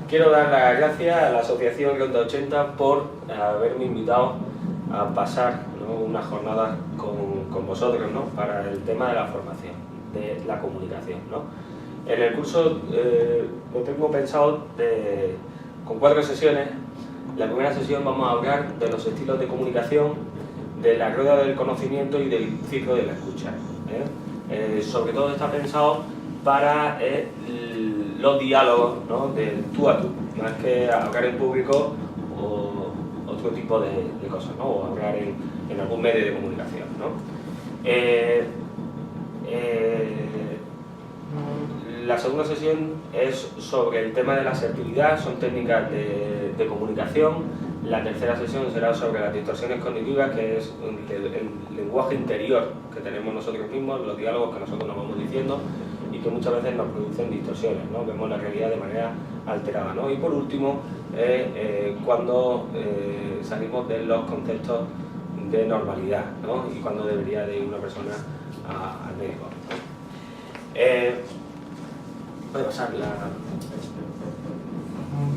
quiero dar las gracias a la Asociación Ronda 80 por haberme invitado a pasar, ¿no?, una jornada con vosotros, ¿no?, para el tema de la formación, de la comunicación, ¿no? En el curso lo tengo pensado con 4 sesiones. La primera sesión vamos a hablar de los estilos de comunicación, de la rueda del conocimiento y del ciclo de la escucha, ¿eh? Sobre todo está pensado para los diálogos, ¿no?, del tú a tú, más que hablar en público o otro tipo de cosas, ¿no?, o hablar en algún medio de comunicación, ¿no? La segunda sesión es sobre el tema de la asertividad, son técnicas de comunicación. La tercera sesión será sobre las distorsiones cognitivas, que es el lenguaje interior que tenemos nosotros mismos, los diálogos que nosotros nos vamos diciendo y que muchas veces nos producen distorsiones, ¿no? Vemos la realidad de manera alterada, ¿no? Y por último, cuando salimos de los conceptos de normalidad, ¿no?, y cuando debería de ir una persona al médico, ¿no? Puede pasar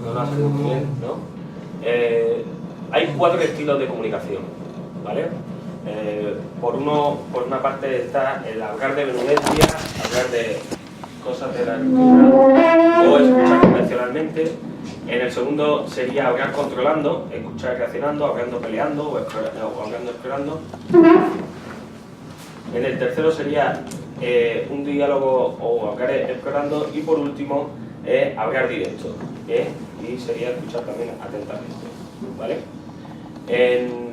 no lo ha salido muy bien, ¿no? Hay 4 estilos de comunicación, ¿vale? Por una parte está el hablar de menudencia, hablar de cosas de la rutina o escuchar convencionalmente. En el segundo sería hablar controlando, escuchar reaccionando, hablando peleando o hablando explorando. En el tercero sería un diálogo o hablar explorando. Y por último, hablar directo, y sería escuchar también atentamente, ¿vale? En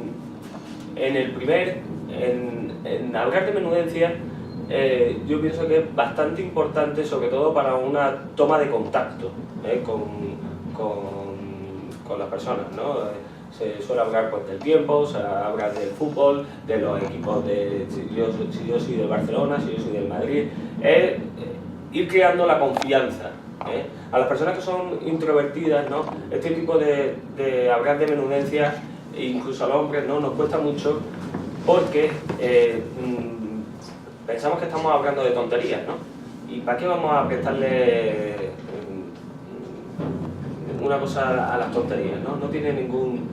hablar de menudencia, yo pienso que es bastante importante, sobre todo para una toma de contacto con las personas, ¿no? Se suele hablar, pues, del tiempo, se habla del fútbol, de los equipos si yo soy del Barcelona, si yo soy del Madrid. Ir creando la confianza, a las personas que son introvertidas, ¿no? Este tipo de hablar de menudencia, incluso a los hombres, ¿no?, nos cuesta mucho porque pensamos que estamos hablando de tonterías, ¿no? ¿Y para qué vamos a prestarle una cosa a las tonterías, ¿no? No tiene ningún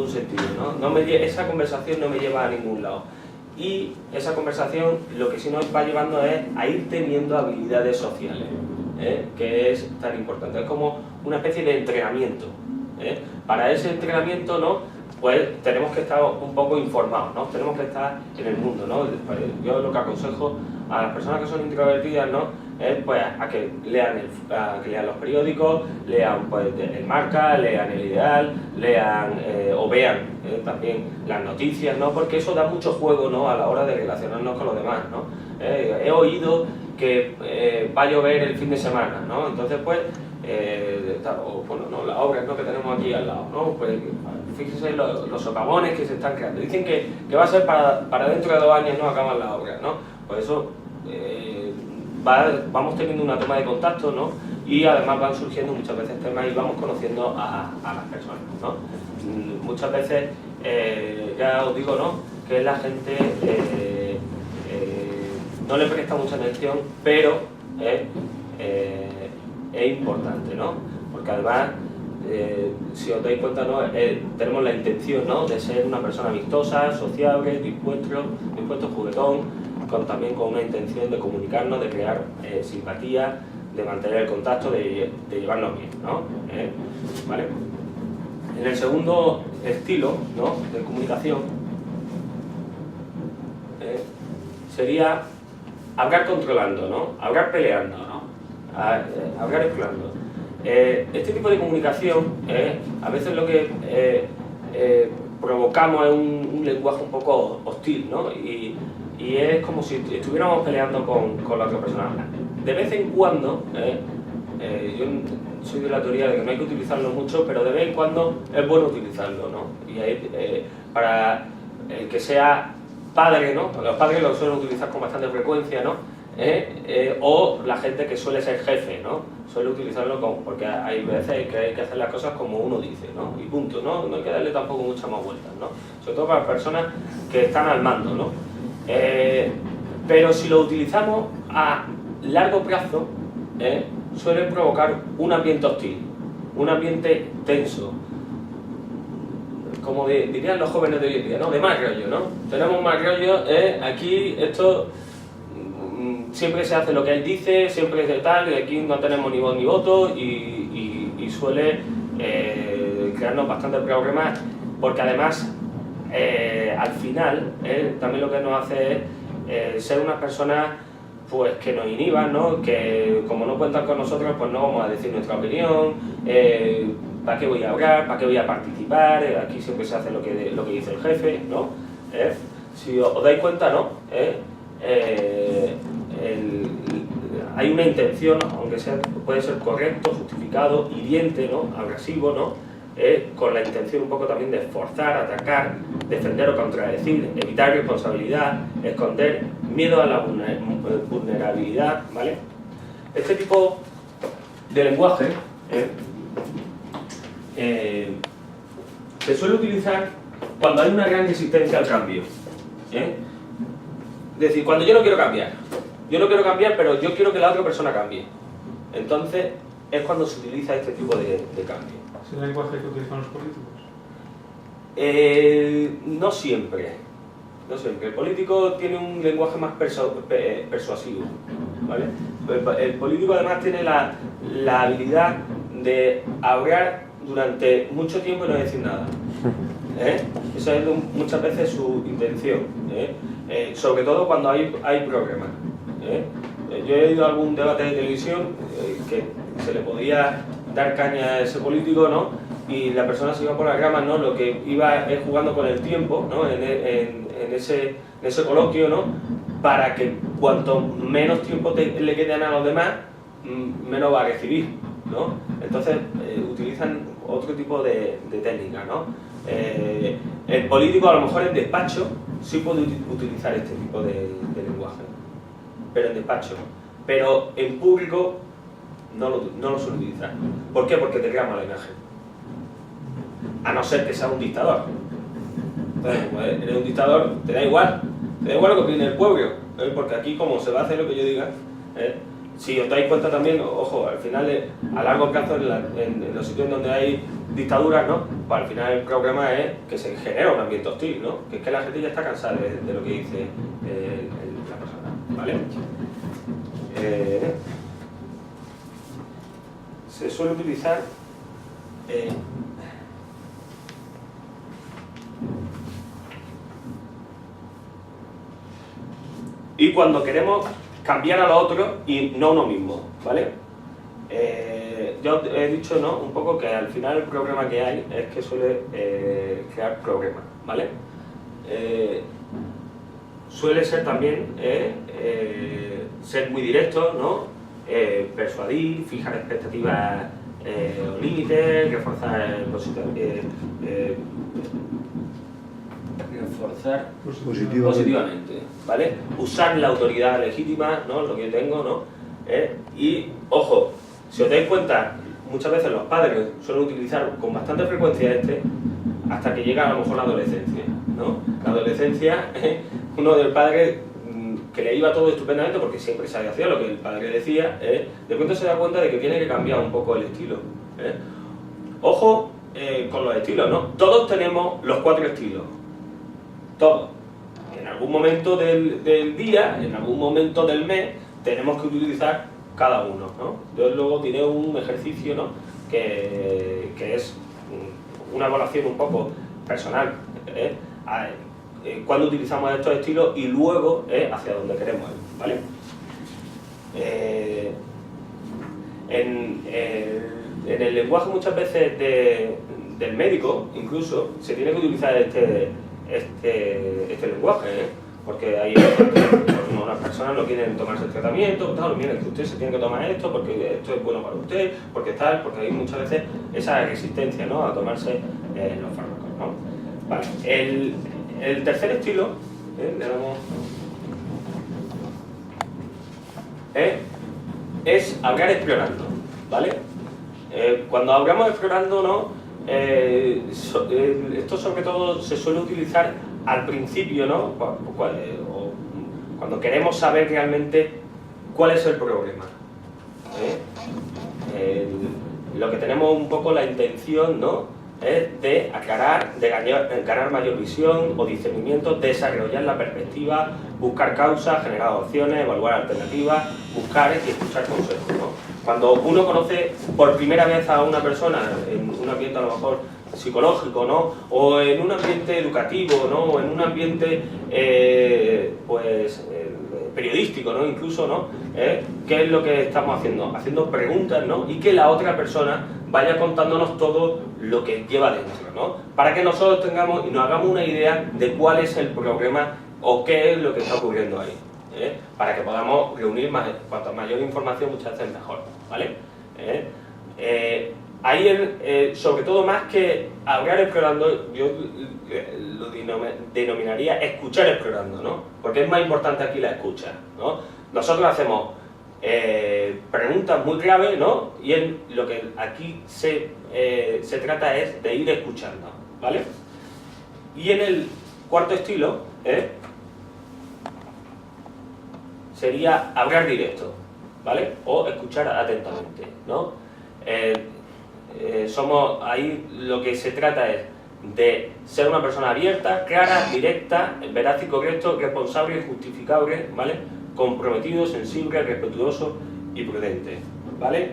sentido, ¿no? Esa conversación no me lleva a ningún lado. Y esa conversación lo que sí nos va llevando es a ir teniendo habilidades sociales, que es tan importante. Es como una especie de entrenamiento. Para ese entrenamiento, ¿no?, pues tenemos que estar un poco informados, ¿no? Tenemos que estar en el mundo, ¿no? Yo lo que aconsejo a las personas que son introvertidas, ¿no?, es, pues, a que lean los periódicos, lean, pues, el Marca, lean El Ideal, lean o vean también las noticias, ¿no?, porque eso da mucho juego, ¿no?, a la hora de relacionarnos con los demás, ¿no? He oído que va a llover el fin de semana, ¿no? Entonces, pues, bueno, no, las obras, ¿no?, que tenemos aquí al lado, ¿no? Pues fíjense los socavones que se están creando. Dicen que va a ser para dentro de 2 años, ¿no?, acaban las obras, ¿no? Pues eso, vamos teniendo una toma de contacto, ¿no?, y además van surgiendo muchas veces temas y vamos conociendo a las personas, ¿no? Muchas veces, ya os digo, ¿no?, que la gente no le presta mucha atención, pero es importante, ¿no? Porque además, si os dais cuenta, ¿no?, tenemos la intención, ¿no?, de ser una persona amistosa, sociable, dispuesto, juguetón, también con una intención de comunicarnos, de crear simpatía, de mantener el contacto, de llevarnos bien, ¿no? ¿Vale? En el segundo estilo, ¿no?, de comunicación sería hablar controlando, ¿no?, hablar peleando, ¿no?, hablar explorando. Este tipo de comunicación, a veces lo que provocamos es un lenguaje un poco hostil, ¿no?, y es como si estuviéramos peleando con la otra persona. De vez en cuando, yo soy de la teoría de que no hay que utilizarlo mucho, pero de vez en cuando es bueno utilizarlo, ¿no? Y para el que sea padre, ¿no?, los padres lo suelen utilizar con bastante frecuencia, ¿no?, o la gente que suele ser jefe, ¿no?, suele utilizarlo porque hay veces que hay que hacer las cosas como uno dice, ¿no?, y punto, ¿no? No hay que darle tampoco muchas más vueltas, ¿no? Sobre todo para personas que están al mando, ¿no? Pero si lo utilizamos a largo plazo, suele provocar un ambiente hostil, un ambiente tenso, como dirían los jóvenes de hoy en día, ¿no? De mal rollo, ¿no? Tenemos mal rollo, aquí esto siempre se hace lo que él dice, siempre es de tal, y aquí no tenemos ni voz ni voto, y suele crearnos bastantes problemas, porque además al final también lo que nos hace es ser unas personas pues que nos inhiban, ¿no? Que como no cuentan con nosotros, pues no vamos a decir nuestra opinión, ¿para qué voy a hablar? ¿Para qué voy a participar? Aquí siempre se hace lo que dice el jefe, ¿no? Si os dais cuenta, ¿no? Hay una intención, aunque puede ser correcto, justificado, hiriente, ¿no? Agresivo, ¿no? Con la intención un poco también de forzar, atacar, defender o contradecir, evitar responsabilidad, esconder, miedo a la vulnerabilidad, ¿vale? Este tipo de lenguaje se suele utilizar cuando hay una gran resistencia al cambio. Es decir, cuando yo no quiero cambiar, pero yo quiero que la otra persona cambie. Entonces es cuando se utiliza este tipo de cambio. ¿Es el lenguaje que utilizan los políticos? No siempre. No siempre. El político tiene un lenguaje más persuasivo, ¿vale? El político además tiene la habilidad de hablar durante mucho tiempo y no decir nada. Esa es muchas veces su intención, sobre todo cuando hay problemas. Yo he ido a algún debate de televisión que se le podía dar caña a ese político, ¿no? Y la persona se iba por las ramas, ¿no? Lo que iba es jugando con el tiempo, ¿no? En ese coloquio, ¿no? Para que cuanto menos tiempo le queden a los demás, menos va a recibir, ¿no? Entonces utilizan otro tipo de técnicas, ¿no? El político a lo mejor en despacho sí puede utilizar este tipo de lenguaje, pero en despacho. Pero en público no lo suele utilizar. ¿Por qué? Porque te crea mala imagen. A no ser que sea un dictador. Entonces, como eres un dictador, te da igual lo que opine el pueblo, porque aquí como se va a hacer lo que yo diga, si os dais cuenta también, ojo, al final, a largo plazo, en los sitios donde hay dictaduras, ¿no? Pues al final el problema es que se genera un ambiente hostil, ¿no? Que es que la gente ya está cansada de lo que dice la persona, ¿vale? Se suele utilizar y cuando queremos cambiar a lo otro y no a uno mismo, ¿vale? Yo he dicho, ¿no? Un poco que al final el problema que hay es que suele crear problemas, ¿vale? Suele ser también ser muy directo, ¿no? Persuadir, fijar expectativas o límites, reforzar positivamente, ¿vale? Usar la autoridad legítima, ¿no? Lo que yo tengo, ¿no? Y, ojo, si os dais cuenta, muchas veces los padres suelen utilizar con bastante frecuencia hasta que llega a lo mejor la adolescencia, ¿no? La adolescencia, uno del padre que le iba todo estupendamente porque siempre se hacía lo que el padre decía, de pronto se da cuenta de que tiene que cambiar un poco el estilo. Ojo con los estilos, ¿no? Todos tenemos los 4 estilos. Todos. En algún momento del día, en algún momento del mes, tenemos que utilizar cada uno, ¿no? Yo luego diré un ejercicio, ¿no? que es una evaluación un poco personal, cuando utilizamos estos estilos y luego hacia dónde queremos ir, ¿vale? En el lenguaje muchas veces del médico, incluso, se tiene que utilizar este lenguaje, porque hay unas personas no quieren tomarse el tratamiento, tal, miren, que usted se tiene que tomar esto porque esto es bueno para usted, porque tal, porque hay muchas veces esa resistencia, ¿no? A tomarse los fármacos, ¿no? Vale. El tercer estilo, le damos, es hablar explorando, ¿vale? Cuando hablamos explorando, ¿no? Esto sobre todo se suele utilizar al principio, ¿no? Cuando queremos saber realmente cuál es el problema. lo que tenemos un poco la intención, ¿no?, es de aclarar, de ganar mayor visión o discernimiento, desarrollar la perspectiva, buscar causas, generar opciones, evaluar alternativas, buscar y escuchar consejos, ¿no? Cuando uno conoce por primera vez a una persona en un ambiente a lo mejor psicológico, ¿no?, o en un ambiente educativo, ¿no?, o en un ambiente periodístico, ¿no?, incluso, ¿no?, ¿qué es lo que estamos haciendo? Haciendo preguntas, ¿no?, y que la otra persona vaya contándonos todo lo que lleva dentro, ¿no?, para que nosotros tengamos y nos hagamos una idea de cuál es el problema o qué es lo que está ocurriendo ahí, para que podamos reunir cuanto mayor información muchas veces mejor, ¿vale? Ahí, sobre todo, más que hablar explorando, yo lo denominaría escuchar explorando, ¿no? Porque es más importante aquí la escucha, ¿no? Nosotros hacemos preguntas muy claves, ¿no?, y lo que aquí se trata es de ir escuchando, ¿vale? Y en el cuarto estilo sería hablar directo, ¿vale?, o escuchar atentamente, ¿no? Ahí lo que se trata es de ser una persona abierta, clara, directa, veraz y correcto, responsable y justificable, ¿vale?, comprometido, sensible, respetuoso y prudente, ¿vale?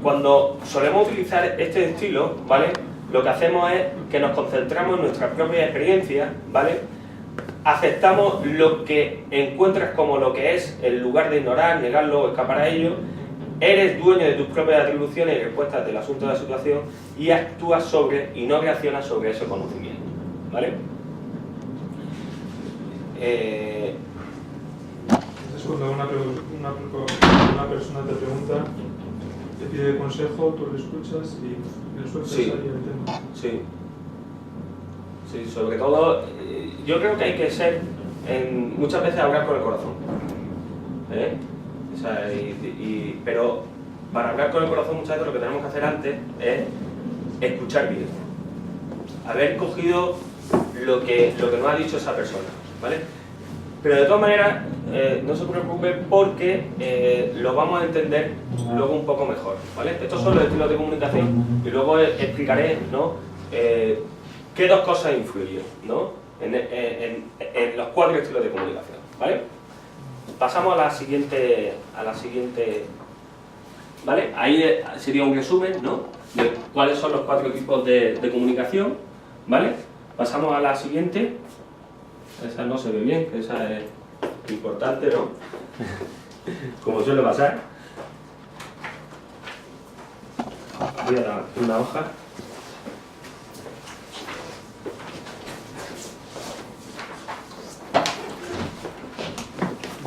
Cuando solemos utilizar este estilo, ¿vale?, lo que hacemos es que nos concentramos en nuestras propias experiencias, ¿vale?, aceptamos lo que encuentras como lo que es, en lugar de ignorar, negarlo o escapar a ello. Eres dueño de tus propias atribuciones y respuestas del asunto de la situación y actúas sobre y no reaccionas sobre ese conocimiento, ¿vale? Entonces, cuando una persona te pregunta, te pide consejo, tú le escuchas y le sueltas ahí el tema. Sí. Sí, sobre todo, yo creo que hay que ser, muchas veces hablar con el corazón, O sea, pero para hablar con el corazón muchas veces lo que tenemos que hacer antes es escuchar bien, haber cogido lo que nos ha dicho esa persona, ¿vale? Pero de todas maneras, no se preocupe porque lo vamos a entender luego un poco mejor, ¿vale? Estos son los estilos de comunicación y luego explicaré, ¿no?, qué dos cosas influyen, ¿no?, en los 4 estilos de comunicación, ¿vale? Pasamos a la siguiente, ¿vale? Ahí sería un resumen, ¿no?, de cuáles son los 4 tipos de comunicación, ¿vale? Pasamos a la siguiente. Esa no se ve bien, que esa es importante, ¿no? Como suele pasar. Voy a dar una hoja.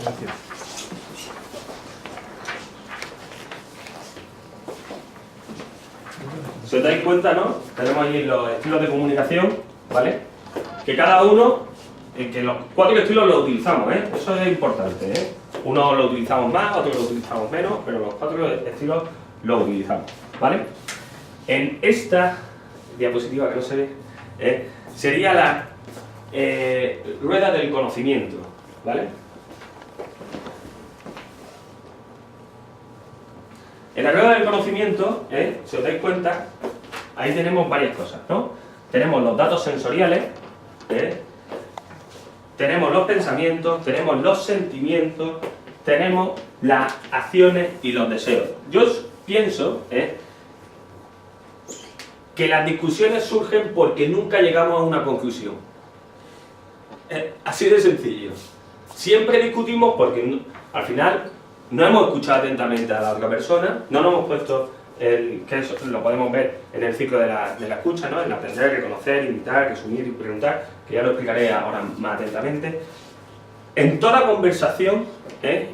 Gracias. Si os dais cuenta, ¿no?, tenemos ahí los estilos de comunicación, ¿vale?, que cada uno, que los 4 estilos los utilizamos, eso es importante, Unos lo utilizamos más, otros lo utilizamos menos, pero los 4 estilos los utilizamos, ¿vale? En esta diapositiva, que no se ve, sería la rueda del conocimiento, ¿vale? En la rueda del conocimiento, si os dais cuenta, ahí tenemos varias cosas, ¿no? Tenemos los datos sensoriales, tenemos los pensamientos, tenemos los sentimientos, tenemos las acciones y los deseos. Yo pienso que las discusiones surgen porque nunca llegamos a una conclusión. Así de sencillo. Siempre discutimos porque al final no hemos escuchado atentamente a la otra persona, no nos hemos puesto, que eso lo podemos ver en el ciclo de la escucha, ¿no?, en aprender, reconocer, imitar, resumir y preguntar, que ya lo explicaré ahora más atentamente. En toda conversación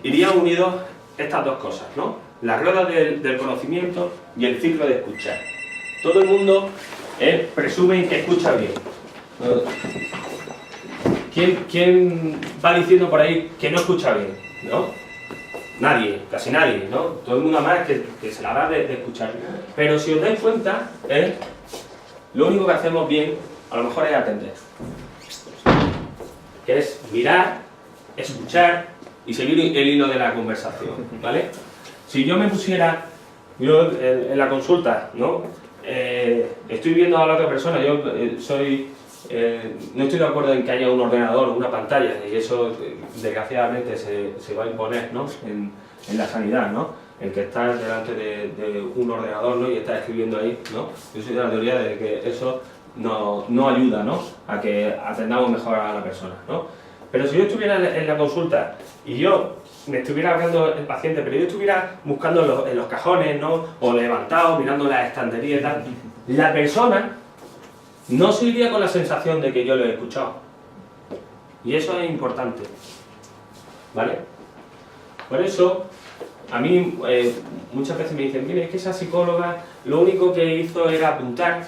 irían unidos estas dos cosas, ¿no?, la rueda del conocimiento y el ciclo de escuchar. Todo el mundo presume que escucha bien. ¿Quién va diciendo por ahí que no escucha bien? ¿No? Nadie, casi nadie, ¿no? Todo el mundo más que se la da de escuchar. Pero si os dais cuenta, lo único que hacemos bien, a lo mejor es atender. Que es mirar, escuchar y seguir el hilo de la conversación, ¿vale? Si yo me pusiera, yo en la consulta, ¿no? Estoy viendo a la otra persona, yo no estoy de acuerdo en que haya un ordenador o una pantalla, y eso desgraciadamente se va a imponer, ¿no? en la sanidad, ¿no? El que está delante de un ordenador, ¿no? Y está escribiendo ahí, ¿no? Yo soy de la teoría de que eso no ayuda, ¿no? A que atendamos mejor a la persona, ¿no? Pero si yo estuviera en la consulta y yo me estuviera hablando el paciente, pero yo estuviera buscando en los cajones, ¿no? O levantado, mirando las estanterías y tal, la persona no se iría con la sensación de que yo lo he escuchado. Y eso es importante, ¿vale? Por eso, a mí muchas veces me dicen, mire, es que esa psicóloga lo único que hizo era apuntar,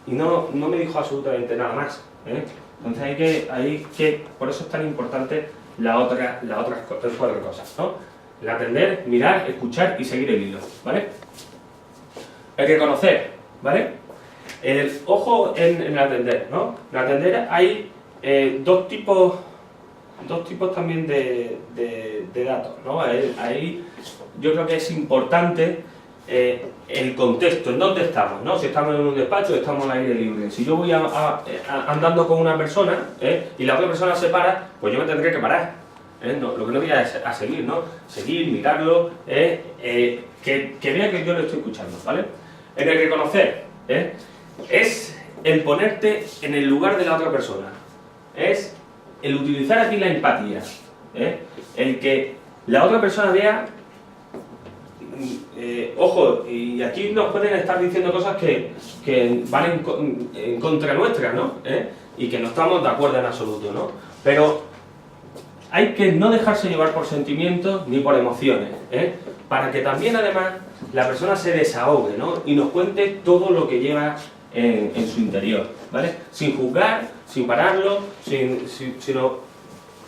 y no me dijo absolutamente nada más, Entonces por eso es tan importante las otras cuatro cosas, ¿no? El atender, mirar, escuchar y seguir el hilo, ¿vale? El reconocer, ¿vale? Ojo en el atender, ¿no? En el atender hay dos tipos también de datos, ¿no? Ahí yo creo que es importante el contexto, en dónde estamos, ¿no? Si estamos en un despacho, estamos al aire libre. Si yo voy andando con una persona y la otra persona se para, pues yo me tendré que parar. No, lo que no voy a seguir, ¿no? Seguir, mirarlo, que vea que yo lo estoy escuchando, ¿vale? En el reconocer, es el ponerte en el lugar de la otra persona, es el utilizar aquí la empatía, el que la otra persona vea, ojo, y aquí nos pueden estar diciendo cosas que van en contra nuestra, ¿no? Y que no estamos de acuerdo en absoluto, ¿no? Pero hay que no dejarse llevar por sentimientos ni por emociones, para que también además la persona se desahogue, ¿no? Y nos cuente todo lo que lleva en su interior, ¿vale? Sin juzgar, sin pararlo, sino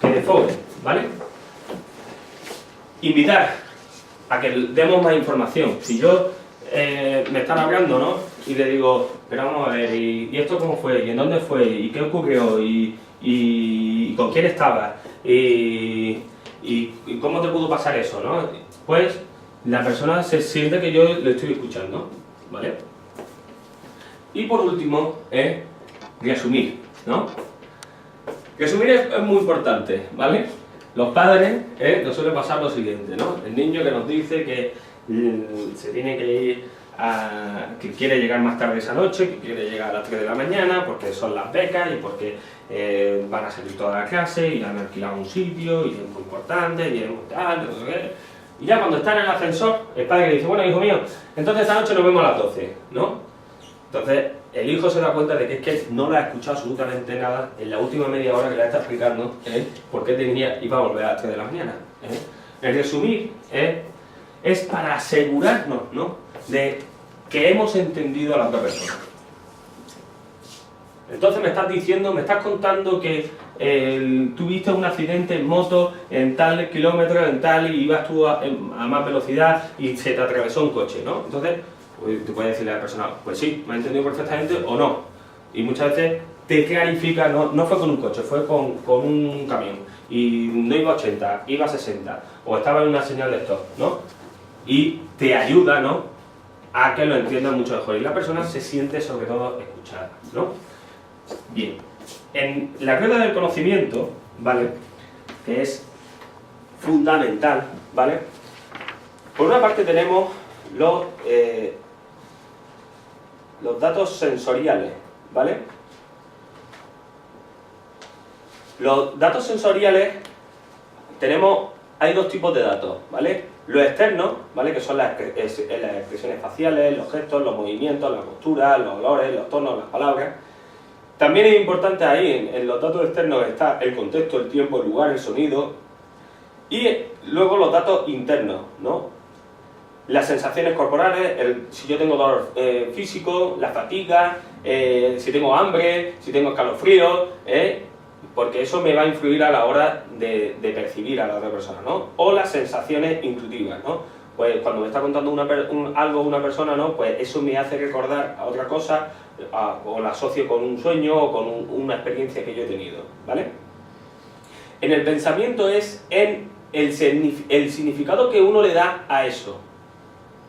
que desahogue, ¿vale? Invitar a que demos más información. Si yo me están hablando, ¿no? Y le digo, pero vamos a ver, ¿y esto cómo fue? ¿Y en dónde fue? ¿Y qué ocurrió? ¿Y con quién estabas? ¿Y cómo te pudo pasar eso, no? Pues la persona se siente que yo le estoy escuchando, ¿vale? Y por último, resumir, ¿no? Resumir es muy importante, ¿vale? Los padres nos suele pasar lo siguiente, ¿no? El niño que nos dice que se tiene que ir que quiere llegar más tarde esa noche, que quiere llegar a las 3 de la mañana porque son las becas y porque van a salir toda la clase y han alquilado un sitio y es muy importante y es muy tal, no sé qué. Y ya cuando está en el ascensor, el padre le dice, bueno, hijo mío, entonces esta noche nos vemos a las 12, ¿no? Entonces el hijo se da cuenta de que es que no le ha escuchado absolutamente nada en la última media hora que le está explicando por qué iba a volver a las 3 de la mañana. El resumir es para asegurarnos, ¿no? De que hemos entendido a la otra persona. Entonces me estás contando que tuviste un accidente en moto en tal kilómetro, en tal, y ibas tú a más velocidad y se te atravesó un coche, ¿no? Entonces, pues, tú puedes decirle a la persona, pues sí, me ha entendido perfectamente o no. Y muchas veces te clarifica, no fue con un coche, fue con un camión. Y no iba a 80, iba a 60, o estaba en una señal de stop, ¿no? Y te ayuda, ¿no?, a que lo entiendan mucho mejor. Y la persona se siente sobre todo escuchada, ¿no? Bien, en la rueda del conocimiento, ¿vale?, que es fundamental, ¿vale?, por una parte tenemos los datos sensoriales, ¿vale? Los datos sensoriales hay dos tipos de datos, ¿vale? Los externos, ¿vale?, que son las expresiones faciales, los gestos, los movimientos, la postura, los olores, los tonos, las palabras. También es importante ahí, en los datos externos está el contexto, el tiempo, el lugar, el sonido. Y luego los datos internos, ¿no? Las sensaciones corporales, si yo tengo dolor físico, la fatiga, si tengo hambre, si tengo escalofríos, porque eso me va a influir a la hora de percibir a la otra persona, ¿no? O las sensaciones intuitivas, ¿no? Pues cuando me está contando algo una persona, ¿no?, pues eso me hace recordar a otra cosa, o la asocio con un sueño o con una experiencia que yo he tenido, ¿vale? en el pensamiento es en el significado que uno le da a eso,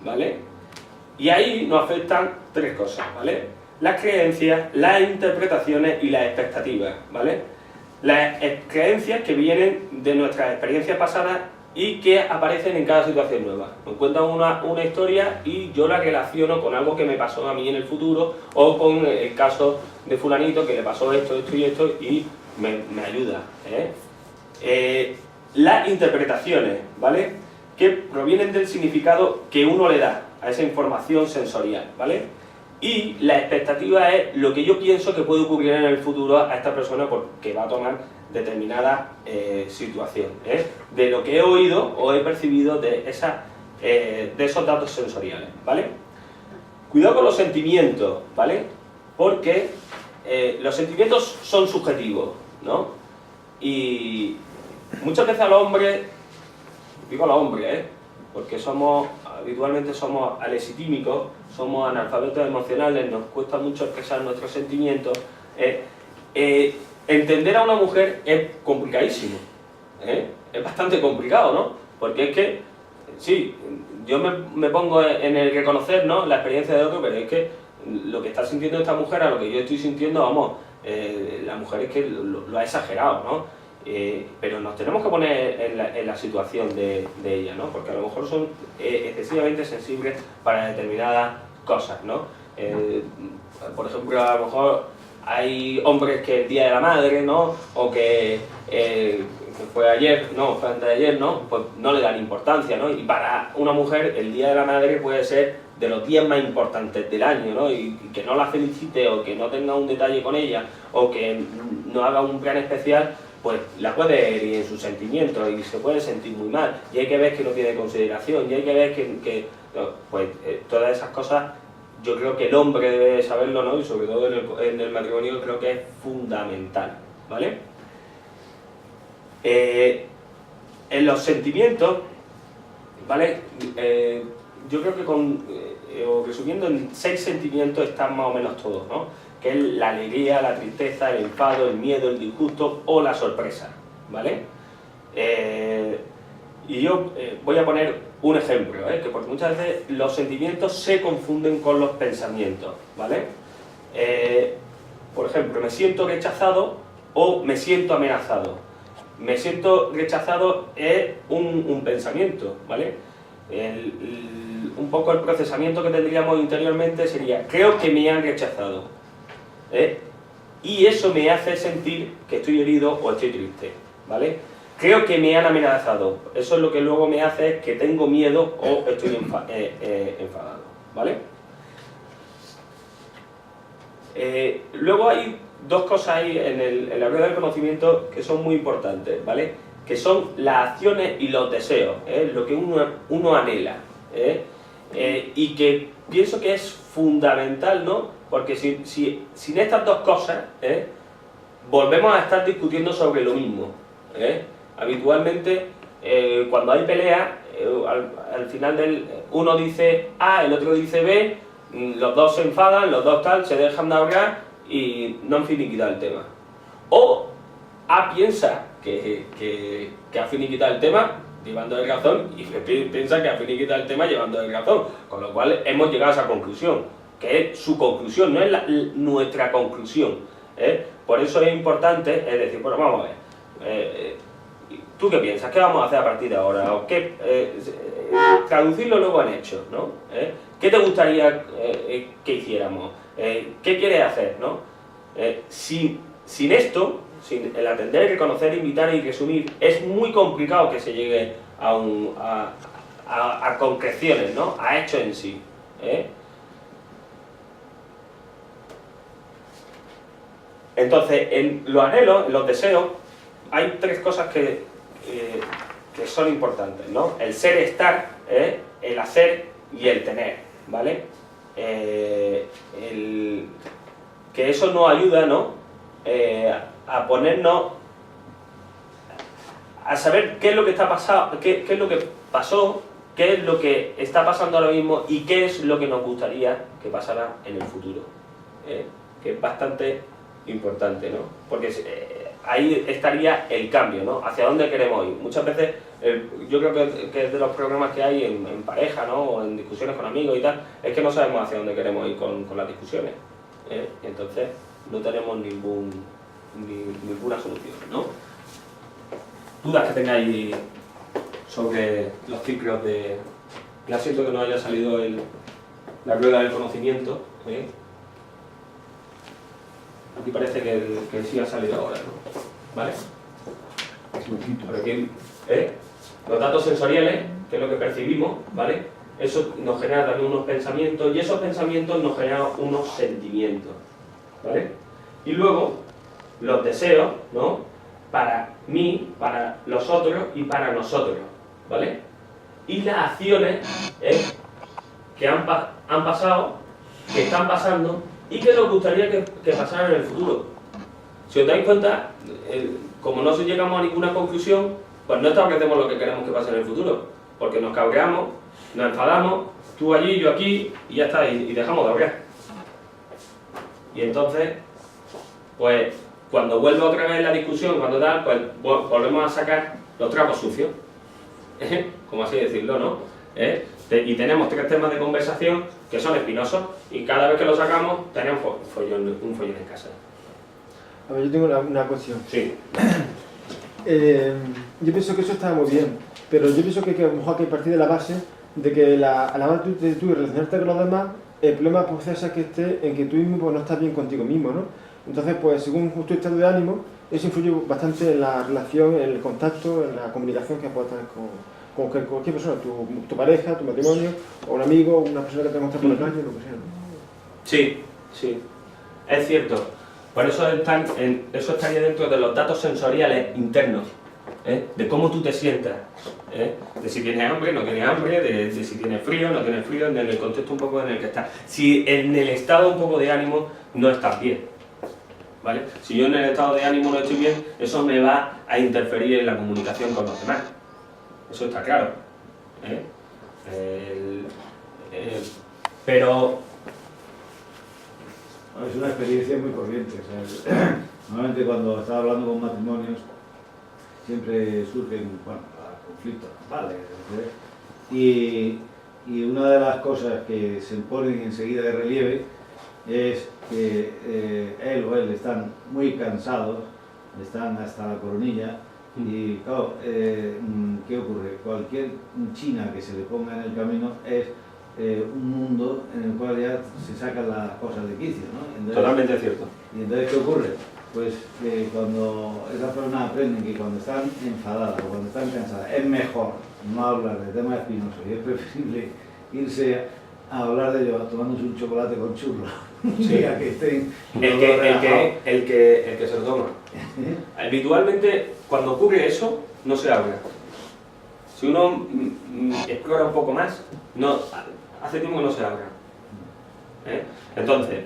¿vale? Y ahí nos afectan tres cosas, ¿vale? Las creencias, las interpretaciones y las expectativas, ¿vale? Las creencias que vienen de nuestras experiencias pasadas y que aparecen en cada situación nueva. Me cuentan una historia y yo la relaciono con algo que me pasó a mí en el futuro o con el caso de fulanito que le pasó esto, esto y esto y me ayuda, las interpretaciones, ¿vale? Que provienen del significado que uno le da a esa información sensorial, ¿vale? Y la expectativa es lo que yo pienso que puede ocurrir en el futuro a esta persona porque va a tomar determinada situación, de lo que he oído o he percibido de esos datos sensoriales, ¿vale? Cuidado con los sentimientos, ¿vale? Porque los sentimientos son subjetivos, ¿no? Y muchas veces a los hombres, digo a los hombres, porque habitualmente somos alexitímicos, somos analfabetos emocionales, nos cuesta mucho expresar nuestros sentimientos. Entender a una mujer es complicadísimo, es bastante complicado, ¿no? Porque es que, sí, yo me pongo en el reconocer, ¿no?, la experiencia de otro, pero es que lo que está sintiendo esta mujer a lo que yo estoy sintiendo, vamos, la mujer es que lo ha exagerado, ¿no? Pero nos tenemos que poner en la situación de ella, ¿no? Porque a lo mejor son excesivamente sensibles para determinadas cosas, ¿no? Por ejemplo, a lo mejor hay hombres que el Día de la Madre, ¿no? O que fue ayer, no, fue antes de ayer, ¿no? Pues no le dan importancia, ¿no? Y para una mujer el Día de la Madre puede ser de los días más importantes del año, ¿no? Y que no la felicite o que no tenga un detalle con ella o que no haga un plan especial, pues la puede herir en sus sentimientos y se puede sentir muy mal. Y hay que ver que no tiene consideración y hay que ver que pues todas esas cosas yo creo que el hombre debe saberlo, ¿no? Y sobre todo en el matrimonio creo que es fundamental, ¿vale? En los sentimientos, ¿vale? Yo creo que resumiendo en 6 sentimientos están más o menos todos, ¿no? Que es la alegría, la tristeza, el enfado, el miedo, el disgusto o la sorpresa, ¿vale? Y yo voy a poner un ejemplo, que porque muchas veces los sentimientos se confunden con los pensamientos, ¿vale? Por ejemplo, me siento rechazado o me siento amenazado. Me siento rechazado es un pensamiento, ¿vale? Un poco el procesamiento que tendríamos interiormente sería, creo que me han rechazado, y eso me hace sentir que estoy herido o estoy triste, ¿vale? Creo que me han amenazado, eso es lo que luego me hace es que tengo miedo o estoy enfadado, ¿vale? Luego hay dos cosas ahí en la rueda del conocimiento que son muy importantes, ¿vale? Que son las acciones y los deseos, lo que uno anhela, y que pienso que es fundamental, ¿no? Porque sin estas dos cosas, volvemos a estar discutiendo sobre lo mismo, Habitualmente, cuando hay pelea, al final uno dice A, el otro dice B, los dos se enfadan, los dos tal, se dejan de hablar y no han finiquitado el tema. O A piensa que ha finiquitado el tema llevando de razón y B piensa que ha finiquitado el tema llevando de razón, con lo cual hemos llegado a esa conclusión, que es su conclusión, no es nuestra conclusión, Por eso es importante, es decir, bueno, vamos a ver, ¿tú qué piensas? ¿Qué vamos a hacer a partir de ahora? ¿O qué, traducirlo luego en hechos, ¿no? ¿Qué te gustaría que hiciéramos? ¿Qué quieres hacer, no? Sin esto, sin el atender, reconocer, invitar y resumir, es muy complicado que se llegue a concreciones, ¿no? A hechos en sí, Entonces, en los anhelos, en los deseos, hay 3 cosas que son importantes, ¿no? El ser, estar, el hacer y el tener, ¿vale? Que eso nos ayuda, ¿no? A ponernos, a saber qué es lo que está pasando, qué es lo que pasó, qué es lo que está pasando ahora mismo y qué es lo que nos gustaría que pasara en el futuro, que es bastante importante, ¿no? Porque ahí estaría el cambio, ¿no? Hacia dónde queremos ir. Muchas veces, yo creo que es de los problemas que hay en pareja, ¿no? O en discusiones con amigos y tal, es que no sabemos hacia dónde queremos ir con las discusiones, ¿eh? Y entonces no tenemos ninguna solución, ¿no? Dudas que tengáis sobre los ciclos de... Ya siento que no haya salido la rueda del conocimiento, ¿eh? Aquí parece que sí ha salido ahora, ¿no? ¿Vale? Por aquí, los datos sensoriales, que es lo que percibimos, ¿vale? Eso nos genera también unos pensamientos y esos pensamientos nos generan unos sentimientos, ¿vale? Y luego, los deseos, ¿no? Para mí, para los otros y para nosotros, ¿vale? Y las acciones que han pasado, que están pasando y que nos gustaría que pasaran en el futuro. Si os dais cuenta, como no llegamos a ninguna conclusión, pues no establecemos lo que queremos que pase en el futuro, porque nos cabreamos, nos enfadamos, tú allí, yo aquí, y ya está, y dejamos de hablar. Y entonces, pues, cuando vuelve otra vez la discusión, cuando tal, pues volvemos a sacar los trapos sucios, como así decirlo, ¿no? Y tenemos 3 temas de conversación que son espinosos, y cada vez que los sacamos, tenemos un follón en casa. A ver, yo tengo una cuestión. Sí. Yo pienso que eso está muy bien, pero yo pienso que a lo mejor hay que partir de la base de que a la hora de tú relacionarte con los demás, el problema pues es que esté en que tú mismo pues, no estás bien contigo mismo, ¿no? Entonces, pues según tu estado de ánimo, eso influye bastante en la relación, en el contacto, en la comunicación que puedas tener con cualquier persona, tu pareja, tu matrimonio, o un amigo, o una persona que te encuentras por la calle, lo que sea, ¿no? Sí, sí, es cierto. Por eso eso estaría dentro de los datos sensoriales internos, de cómo tú te sientas, de si tienes hambre, no tienes hambre, de si tienes frío, no tienes frío, en el contexto un poco en el que estás. Si en el estado un poco de ánimo no estás bien, ¿vale? Si yo en el estado de ánimo no estoy bien, eso me va a interferir en la comunicación con los demás. Eso está claro, pero... Es una experiencia muy corriente. O sea, normalmente cuando estás hablando con matrimonios siempre surgen conflictos, ¿vale? Y una de las cosas que se ponen enseguida de relieve es que él o él están muy cansados, están hasta la coronilla y claro, ¿qué ocurre? Cualquier china que se le ponga en el camino es un mundo en el cual ya se sacan las cosas de quicio, ¿no? Entonces, totalmente cierto. ¿Y entonces qué ocurre? Pues que cuando esas personas aprenden que cuando están enfadadas o cuando están cansadas es mejor no hablar de temas espinosos y es preferible irse a hablar de ellos tomándose un chocolate con churros, sí. A que estén el que se lo toma. Habitualmente, cuando ocurre eso, no se habla. Si uno explora un poco más, hace tiempo que no se habla. Entonces,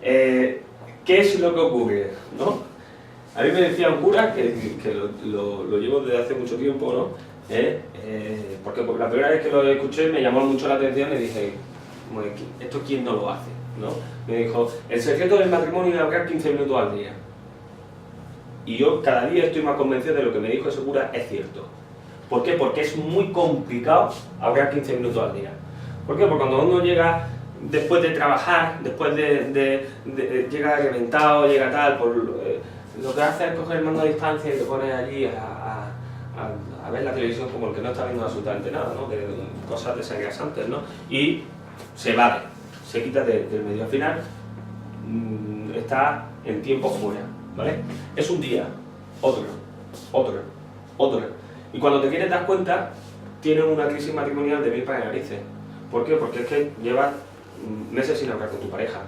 ¿qué es lo que ocurre? ¿No? A mí me decía un cura, que lo llevo desde hace mucho tiempo, ¿no? Porque la primera vez que lo escuché me llamó mucho la atención y dije, ¿esto quién no lo hace? ¿No? Me dijo, el secreto del matrimonio es hablar 15 minutos al día. Y yo cada día estoy más convencido de lo que me dijo ese cura es cierto. ¿Por qué? Porque es muy complicado hablar 15 minutos al día. ¿Por qué? Porque cuando uno llega después de trabajar, después llega reventado, llega tal, lo que hace es coger el mando a distancia y te pones allí a ver la televisión como el que no está viendo absolutamente nada, ¿no? De cosas desengrasantes, ¿no? Y se evade, se quita del medio. Al final está en tiempo fuera, ¿vale? Es un día, otro. Y cuando te quieres dar cuenta, tienes una crisis matrimonial de mil para narices. ¿Por qué? Porque es que llevas meses sin hablar con tu pareja.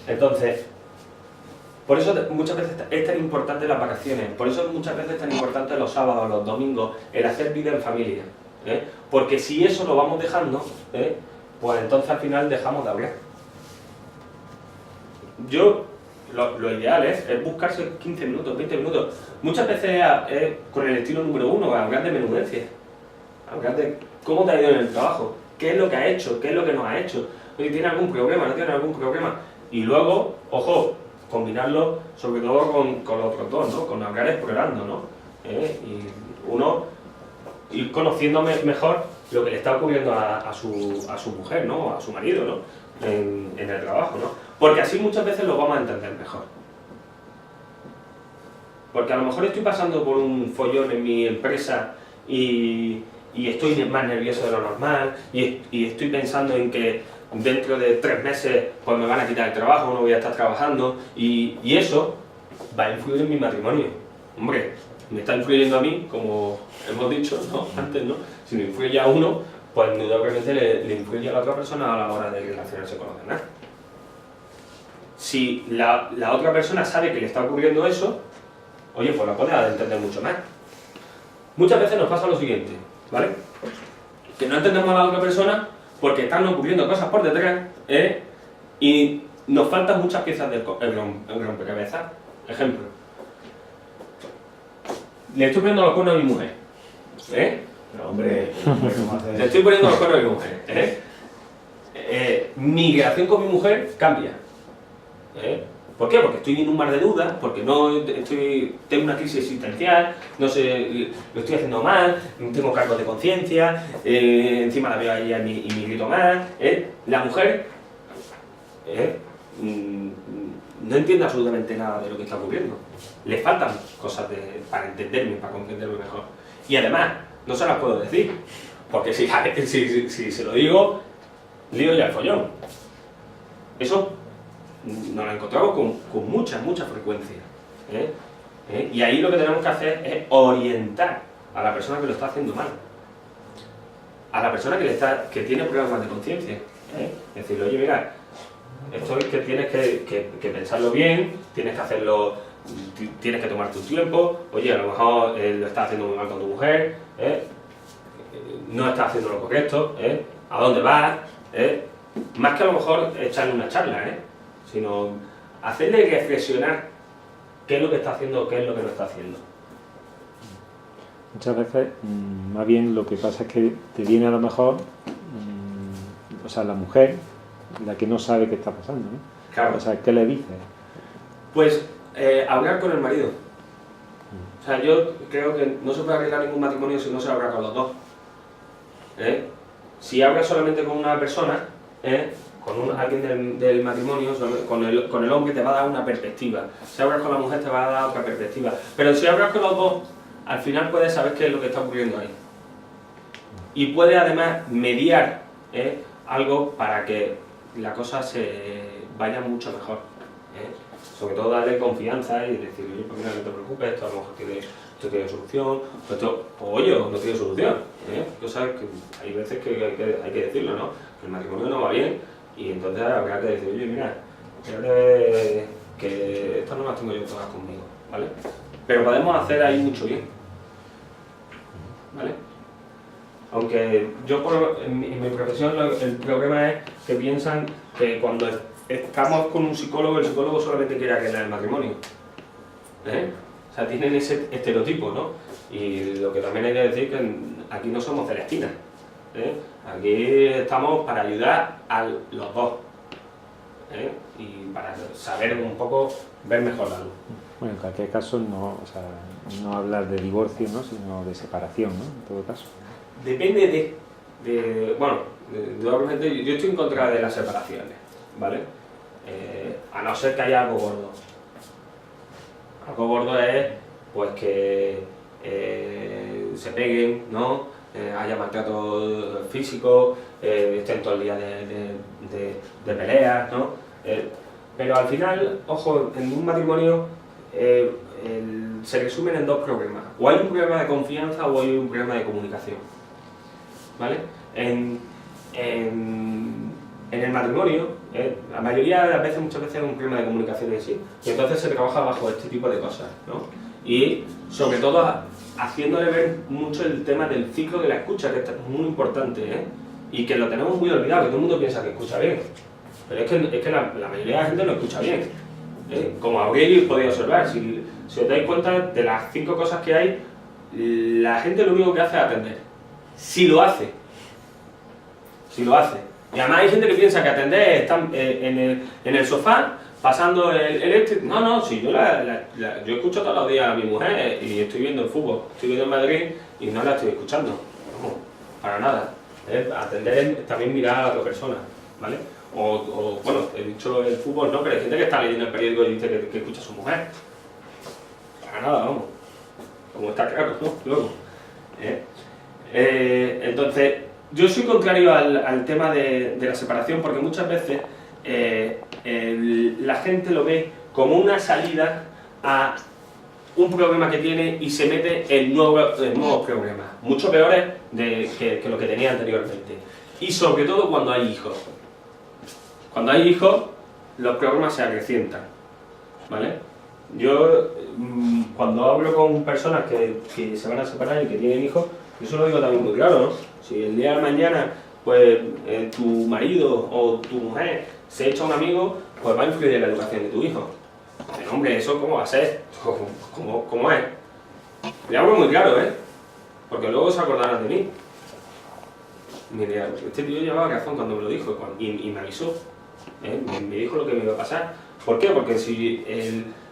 Entonces, por eso muchas veces es tan importante las vacaciones, por eso muchas veces es tan importante los sábados, los domingos, el hacer vida en familia. Porque si eso lo vamos dejando, pues entonces al final dejamos de hablar. Lo ideal es buscarse 15 minutos, 20 minutos. Muchas veces es con el estilo número 1, hablar de menudencias. Hablar de cómo te ha ido en el trabajo, qué es lo que ha hecho, qué es lo que no ha hecho. ¿Tiene algún problema? ¿No tiene algún problema? Y luego, ojo, combinarlo sobre todo con los otros dos, ¿no? Con hablar explorando, ¿no? Y uno ir conociendo mejor lo que le está ocurriendo a su mujer, ¿no? A su marido, ¿no? En el trabajo, ¿no? Porque así muchas veces lo vamos a entender mejor. Porque a lo mejor estoy pasando por un follón en mi empresa y estoy más nervioso de lo normal y estoy pensando en que dentro de 3 meses pues me van a quitar el trabajo, no voy a estar trabajando y eso va a influir en mi matrimonio. Hombre, me está influyendo a mí, como hemos dicho, ¿no? Antes, ¿no? Si me influye a uno, pues indudablemente le influye a la otra persona a la hora de relacionarse con los demás. Si la otra persona sabe que le está ocurriendo eso, oye, pues la puede entender mucho más. Muchas veces nos pasa lo siguiente, ¿vale? Que no entendemos a la otra persona porque están ocurriendo cosas por detrás, y nos faltan muchas piezas del rompecabezas. Ejemplo, le estoy poniendo los cuernos a mi mujer, Pero hombre, ¿cómo haces? le estoy poniendo los cuernos a mi mujer, mi relación con mi mujer cambia. ¿Por qué? Porque estoy en un mar de dudas, porque tengo una crisis existencial, no sé, lo estoy haciendo mal, tengo cargos de conciencia, encima la veo a ella y me grito mal. La mujer no entiende absolutamente nada de lo que está ocurriendo. Le faltan cosas para entenderme, para comprenderme mejor. Y además, no se las puedo decir, porque si se lo digo, lío ya el follón. Eso nos lo encontramos con mucha frecuencia. Y ahí lo que tenemos que hacer es orientar a la persona que lo está haciendo mal. A la persona que tiene problemas de conciencia. Decirle, oye, mira, esto es que tienes que pensarlo bien, tienes que hacerlo, tienes que tomarte un tiempo, oye, a lo mejor lo estás haciendo muy mal con tu mujer, no estás haciendo lo correcto, ¿a dónde vas? Más que a lo mejor echarle una charla, sino hacerle reflexionar qué es lo que está haciendo, qué es lo que no está haciendo. Muchas veces, más bien lo que pasa es que te viene a lo mejor, o sea, la mujer, la que no sabe qué está pasando, ¿no? Claro. O sea, ¿qué le dices? Pues hablar con el marido. O sea, yo creo que no se puede arreglar ningún matrimonio si no se habla con los dos. Si hablas solamente con una persona, con alguien del matrimonio, con el hombre te va a dar una perspectiva. Si hablas con la mujer te va a dar otra perspectiva. Pero si hablas con los dos, al final puedes saber qué es lo que está ocurriendo ahí. Y puedes además mediar algo para que la cosa se vaya mucho mejor. Sobre todo darle confianza y decirle, oye, pues mira, no te preocupes, esto a lo mejor tiene solución, o oye, no tiene solución. Cosas que hay veces que hay que decirlo, ¿no? Que el matrimonio no va bien y entonces habrá que decir, oye, mira, espérate que estas no las tengo yo todas conmigo, ¿vale? Pero podemos hacer ahí mucho bien, ¿vale? Aunque yo en mi profesión el problema es que piensan que cuando estamos con un psicólogo, el psicólogo solamente quiere arreglar el matrimonio. O sea, tienen ese estereotipo, ¿no? Y lo que también hay que decir que aquí no somos Celestinas. Aquí estamos para ayudar a los dos. Y para saber un poco, ver mejor la luz. Bueno, en cualquier caso, no, o sea, no hablar de divorcio, ¿no? Sino de separación, ¿no? En todo caso. Depende indudablemente yo estoy en contra de las separaciones, ¿vale? A no ser que haya algo gordo. Algo gordo es pues que se peguen, ¿no? Haya maltrato físico, estén todo el día de peleas, ¿no? Pero al final, ojo, en un matrimonio se resumen en dos problemas. O hay un problema de confianza o hay un problema de comunicación. ¿Vale? En el matrimonio, la mayoría de las veces, muchas veces es un problema de comunicación en sí, y entonces se trabaja bajo este tipo de cosas, ¿no? Y sobre todo haciéndole ver mucho el tema del ciclo de la escucha, que es muy importante, y que lo tenemos muy olvidado, que todo el mundo piensa que escucha bien, pero es que la mayoría de la gente no escucha bien. Como habréis podido observar, si os dais cuenta de las 5 cosas que hay, la gente lo único que hace es atender. Si lo hace. Y además hay gente que piensa que atender es estar en el sofá pasando el no, sí, yo escucho todos los días a mi mujer y estoy viendo el fútbol, estoy viendo el Madrid y no la estoy escuchando, no, para nada. Atender también mirar a la otra persona, ¿vale? O bueno, he dicho el fútbol, no, pero hay gente que está leyendo el periódico y dice que escucha a su mujer. Para nada, vamos. Como está claro, ¿no? Luego. Entonces, yo soy contrario al tema de la separación porque muchas veces la gente lo ve como una salida a un problema que tiene y se mete en nuevos problemas, mucho peores que lo que tenía anteriormente. Y sobre todo cuando hay hijos. Cuando hay hijos, los problemas se acrecientan, ¿vale? Yo, cuando hablo con personas que se van a separar y que tienen hijos, yo se lo digo también muy claro, ¿no? Si el día de mañana, pues, tu marido o tu mujer se echa un amigo, pues va a influir en la educación de tu hijo. Pero, hombre, ¿eso cómo va a ser? ¿Cómo es? Le hablo muy claro, ¿eh? Porque luego se acordarán de mí. Mire, este tío llevaba razón cuando me lo dijo y me avisó. Me dijo lo que me iba a pasar. ¿Por qué? Porque si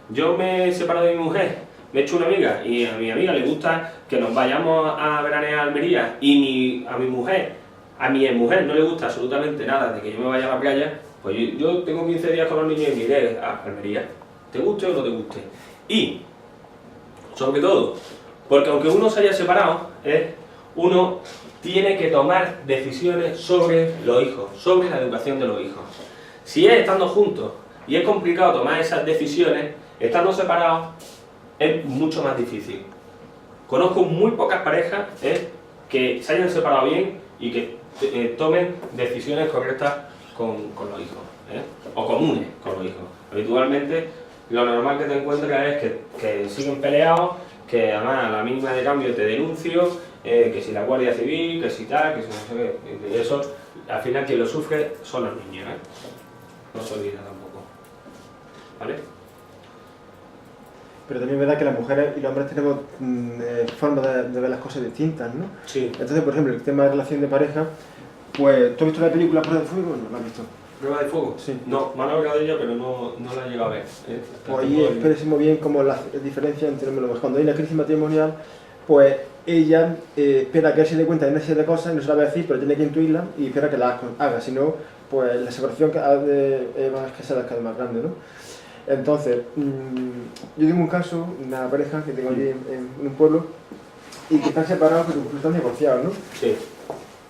yo me he separado de mi mujer, me he hecho una amiga y a mi amiga le gusta que nos vayamos a veranear a Almería y a mi exmujer no le gusta absolutamente nada de que yo me vaya a la playa, pues yo tengo 15 días con los niños y me iré a Almería. ¿Te guste o no te guste? Y, sobre todo, porque aunque uno se haya separado, uno tiene que tomar decisiones sobre los hijos, sobre la educación de los hijos. Si es estando juntos y es complicado tomar esas decisiones, estando separados es mucho más difícil. Conozco muy pocas parejas que se hayan separado bien y que tomen decisiones correctas con los hijos, o comunes con los hijos. Habitualmente lo normal que te encuentras es que siguen peleados, que además a la mínima de cambio te denuncio, que si la Guardia Civil, que si tal, que si no sé qué, y eso al final quien lo sufre son los niños, no se olvida tampoco, ¿vale? Pero también es verdad que las mujeres y los hombres tenemos formas de ver las cosas distintas, ¿no? Sí. Entonces, por ejemplo, el tema de relación de pareja, pues, ¿tú has visto la película Prueba de Fuego o no la has visto? ¿Prueba de Fuego? Sí. No, me han hablado de ella, pero no la he llegado a ver. Pues ahí expresa muy bien como la diferencia entre cuando hay una crisis matrimonial, pues ella espera que él se dé cuenta de una serie de cosas, no se la va a decir, pero tiene que intuirla y espera que la haga, si no, pues la separación es cada vez más grande, ¿no? Entonces, yo tengo un caso, una pareja que tengo allí en un pueblo y que están separados pero están divorciados, ¿no? Sí.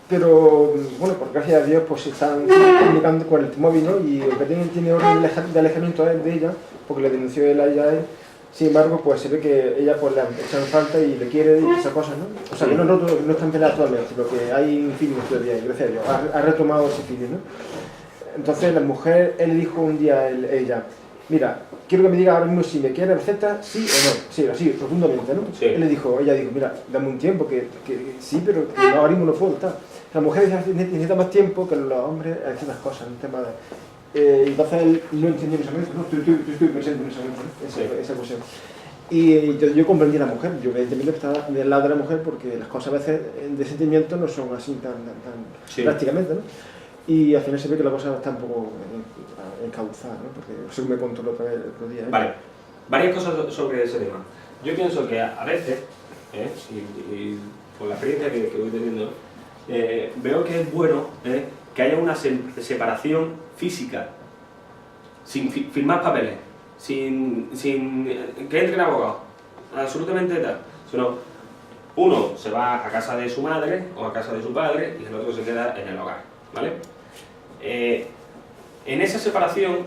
Pero, bueno, por gracias a Dios, pues se están comunicando con el móvil, ¿no? Y el que tiene orden de alejamiento es de ella, porque le denunció él a ella. Sin embargo, pues se ve que ella pues le echan falta y le quiere y esas cosas, ¿no? O sea, que no están peleados actualmente, sino que hay un feeling todavía, gracias a Dios, ha retomado ese feeling, ¿no? Entonces la mujer, él le dijo un día a ella, mira, quiero que me diga ahora mismo si me quiere receta, sí o no. Sí, así, profundamente, ¿no? Sí. Ella dijo, mira, dame un tiempo, que sí, pero que ahora mismo no puedo estar. La mujer necesita más tiempo que los hombres en ciertas cosas, en el tema de... entonces él no entendió en ese momento, ¿no? Estoy presente en ese momento, ¿no? Esa cuestión. Y yo comprendí a la mujer, yo evidentemente estaba del lado de la mujer porque las cosas a veces de sentimiento no son así tan Sí. prácticamente, ¿no? Y al final se ve que la cosa está un poco encauzada, ¿no? Porque según me contó el otro día. Vale, varias cosas sobre ese tema. Yo pienso que a veces, y por la experiencia que voy teniendo, veo que es bueno que haya una separación física, sin firmar papeles, sin que entren abogados, absolutamente tal, sino uno se va a casa de su madre o a casa de su padre y el otro se queda en el hogar, ¿vale? En esa separación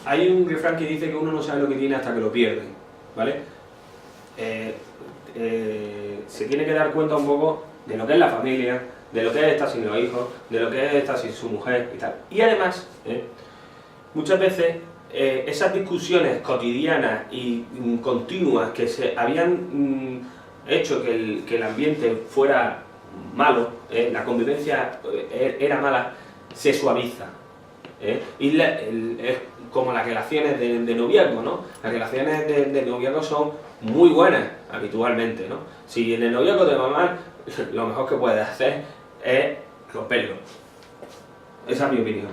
hay un refrán que dice que uno no sabe lo que tiene hasta que lo pierde, ¿vale? Se tiene que dar cuenta un poco de lo que es la familia, de lo que es estar sin los hijos, de lo que es estar sin su mujer y tal. Y además, muchas veces esas discusiones cotidianas y continuas que se habían hecho que el ambiente fuera malo, la convivencia era mala, se suaviza. Y es como las relaciones de noviazgo, ¿no? Las relaciones de noviazgo son muy buenas habitualmente, ¿no? Si en el noviazgo te va mal, lo mejor que puedes hacer es romperlo. Esa es mi opinión.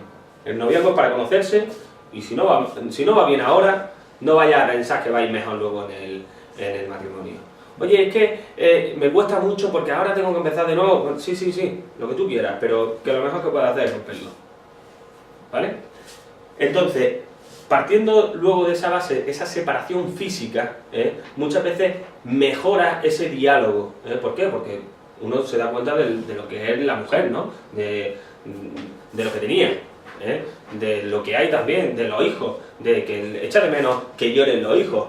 El noviazgo es para conocerse Y si no va bien ahora, no vaya a pensar que va a ir mejor luego en el matrimonio. Oye, es que me cuesta mucho porque ahora tengo que empezar de nuevo. Sí, lo que tú quieras, pero que lo mejor que puedas hacer es romperlo. ¿Vale? Entonces, partiendo luego de esa base, esa separación física, muchas veces mejora ese diálogo. ¿Por qué? Porque uno se da cuenta de lo que es la mujer, ¿no? De lo que tenía, de lo que hay también, de los hijos, de que echa de menos que lloren los hijos.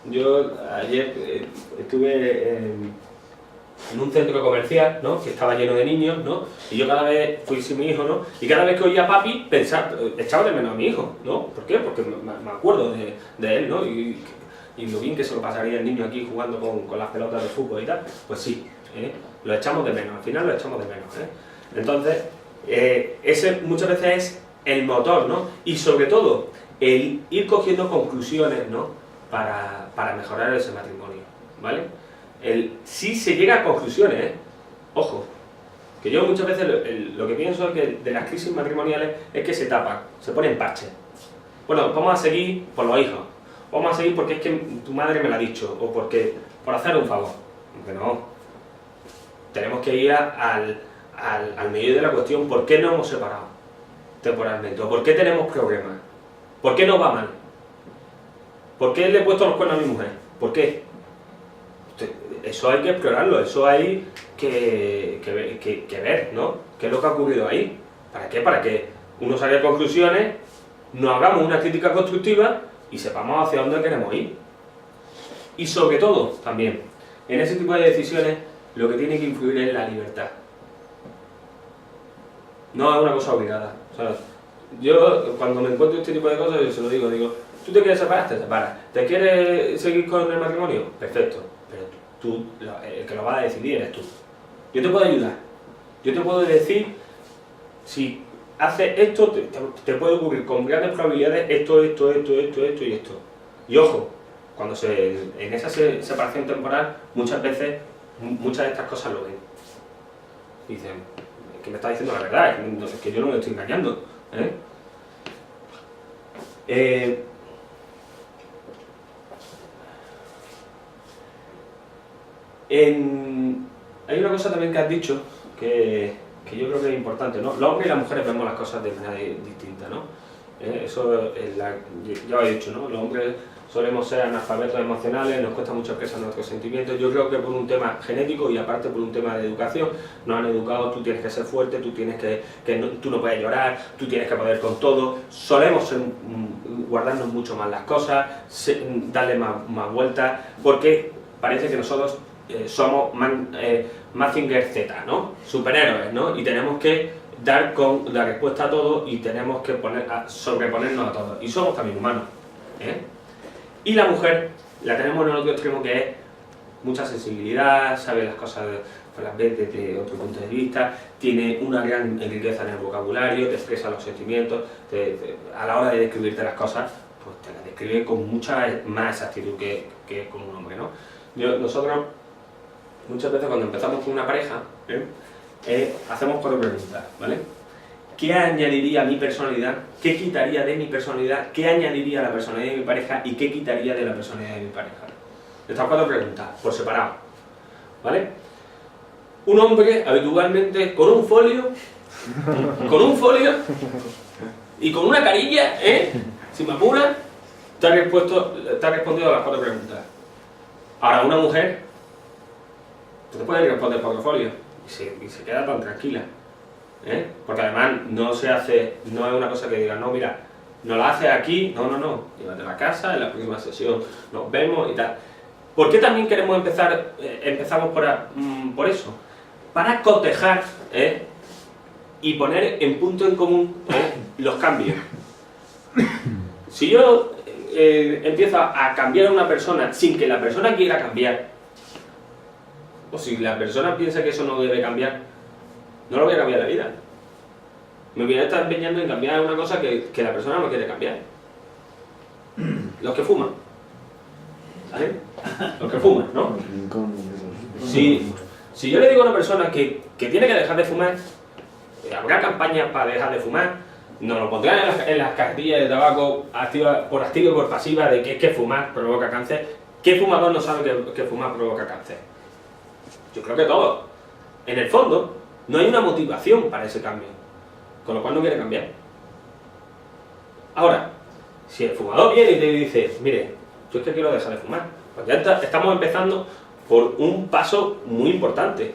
Yo ayer estuve en un centro comercial, ¿no? Que estaba lleno de niños, ¿no? Y yo cada vez fui sin mi hijo, ¿no? Y cada vez que oía a papi, echaba de menos a mi hijo, ¿no? ¿Por qué? Porque me acuerdo de él, ¿no? Y lo bien que se lo pasaría el niño aquí jugando con las pelotas de fútbol y tal. Pues sí, lo echamos de menos, al final lo echamos de menos, Entonces, ese muchas veces es el motor, ¿no? Y sobre todo, el ir cogiendo conclusiones, ¿no? Para mejorar ese matrimonio, ¿vale? Si se llega a conclusiones, ojo, que yo muchas veces lo que pienso es que de las crisis matrimoniales es que se tapan, se ponen parches. Bueno, vamos a seguir por los hijos, vamos a seguir porque es que tu madre me lo ha dicho, o porque por hacer un favor. Aunque no, tenemos que ir al medio de la cuestión. ¿Por qué nos hemos separado temporalmente? ¿O por qué tenemos problemas? ¿Por qué nos va mal? ¿Por qué le he puesto los cuernos a mi mujer? ¿Por qué? Eso hay que explorarlo, eso hay que ver, ¿no? ¿Qué es lo que ha ocurrido ahí? ¿Para qué? Para que uno saque a conclusiones, nos hagamos una crítica constructiva y sepamos hacia dónde queremos ir. Y sobre todo, también, en ese tipo de decisiones, lo que tiene que influir es la libertad. No es una cosa obligada. O sea, yo, cuando me encuentro este tipo de cosas, yo se lo digo, ¿tú te quieres separar? Te separas. ¿Te quieres seguir con el matrimonio? Perfecto. Pero tú, el que lo va a decidir eres tú. Yo te puedo ayudar. Yo te puedo decir, si haces esto, te puede ocurrir con grandes probabilidades esto y esto. Y ojo, cuando en esa separación temporal, muchas veces, muchas de estas cosas lo ven. Y dicen, es que me está diciendo la verdad, es que yo no me estoy engañando. Hay una cosa también que has dicho que yo creo que es importante, ¿no? Los hombres y las mujeres vemos las cosas de manera distinta, ¿no? Eso ya lo he dicho, ¿no? Los hombres solemos ser analfabetos emocionales, nos cuesta mucho expresar nuestros sentimientos. Yo creo que por un tema genético y aparte por un tema de educación, nos han educado, tú tienes que ser fuerte, tú no puedes llorar, tú tienes que poder con todo. Solemos guardarnos mucho más las cosas, darle más vueltas, porque parece que nosotros somos Mazinger Z, ¿no? Superhéroes, ¿no? Y tenemos que dar con la respuesta a todo y tenemos que sobreponernos a todo. Y somos también humanos, Y la mujer la tenemos en el otro extremo, que es mucha sensibilidad, sabe las cosas, las ve desde otro punto de vista, tiene una gran riqueza en el vocabulario, te expresa los sentimientos, a la hora de describirte las cosas, pues te las describe con mucha más exactitud que con un hombre, ¿no? Nosotros, muchas veces cuando empezamos con una pareja, hacemos 4 preguntas, ¿vale? ¿Qué añadiría a mi personalidad? ¿Qué quitaría de mi personalidad? ¿Qué añadiría a la personalidad de mi pareja? ¿Y qué quitaría de la personalidad de mi pareja? Estas 4 preguntas, por separado, ¿vale? Un hombre, habitualmente, con un folio y con una carilla, si me apuras, te ha respondido a las 4 preguntas. Ahora, una mujer, tú te puedes responder por folio y se queda tan tranquila. Porque además no es una cosa que diga, no, mira, no la haces aquí, no, llévate a la casa, en la próxima sesión nos vemos y tal. ¿Por qué también empezamos por eso? Para cotejar y poner en punto en común los cambios. Si yo empiezo a cambiar a una persona sin que la persona quiera cambiar, o si la persona piensa que eso no debe cambiar, no lo voy a cambiar la vida. Me voy a estar empeñando en cambiar una cosa que la persona no quiere cambiar. Los que fuman. ¿Sabes? Los que fuman, ¿no? Si yo le digo a una persona que tiene que dejar de fumar, habrá campañas para dejar de fumar, nos lo pondrán en las cajetillas de tabaco por activa y por pasiva de que es que fumar provoca cáncer. ¿Qué fumador no sabe que fumar provoca cáncer? Yo creo que todos. En el fondo, no hay una motivación para ese cambio, con lo cual no quiere cambiar. Ahora, si el fumador viene y te dice, mire, yo es que quiero dejar de fumar, pues ya estamos empezando por un paso muy importante.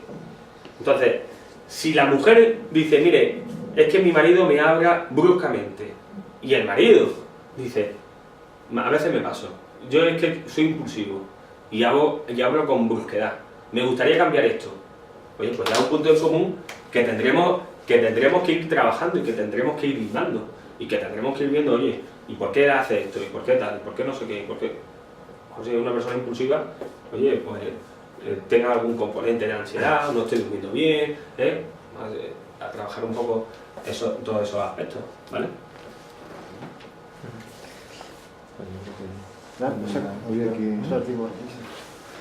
Entonces, si la mujer dice, mire, es que mi marido me habla bruscamente, y el marido dice, a veces me paso, yo es que soy impulsivo y hablo con brusquedad, me gustaría cambiar esto. Oye, pues da un punto en común que tendremos que ir trabajando y que tendremos que ir limando y que tendremos que ir viendo, oye, ¿y por qué hace esto? ¿Y por qué tal? ¿Y por qué no sé qué? ¿Y por qué? O sea, una persona impulsiva, oye, pues tenga algún componente de ansiedad, no estoy durmiendo bien, a trabajar un poco todos esos aspectos, ¿vale? Claro, o sea, Había que- eso es tipo-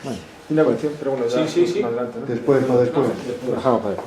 Bueno. Y una cuestión, pero bueno, ya Sí. más adelante, ¿no? Después, no después. Bajamos para ver.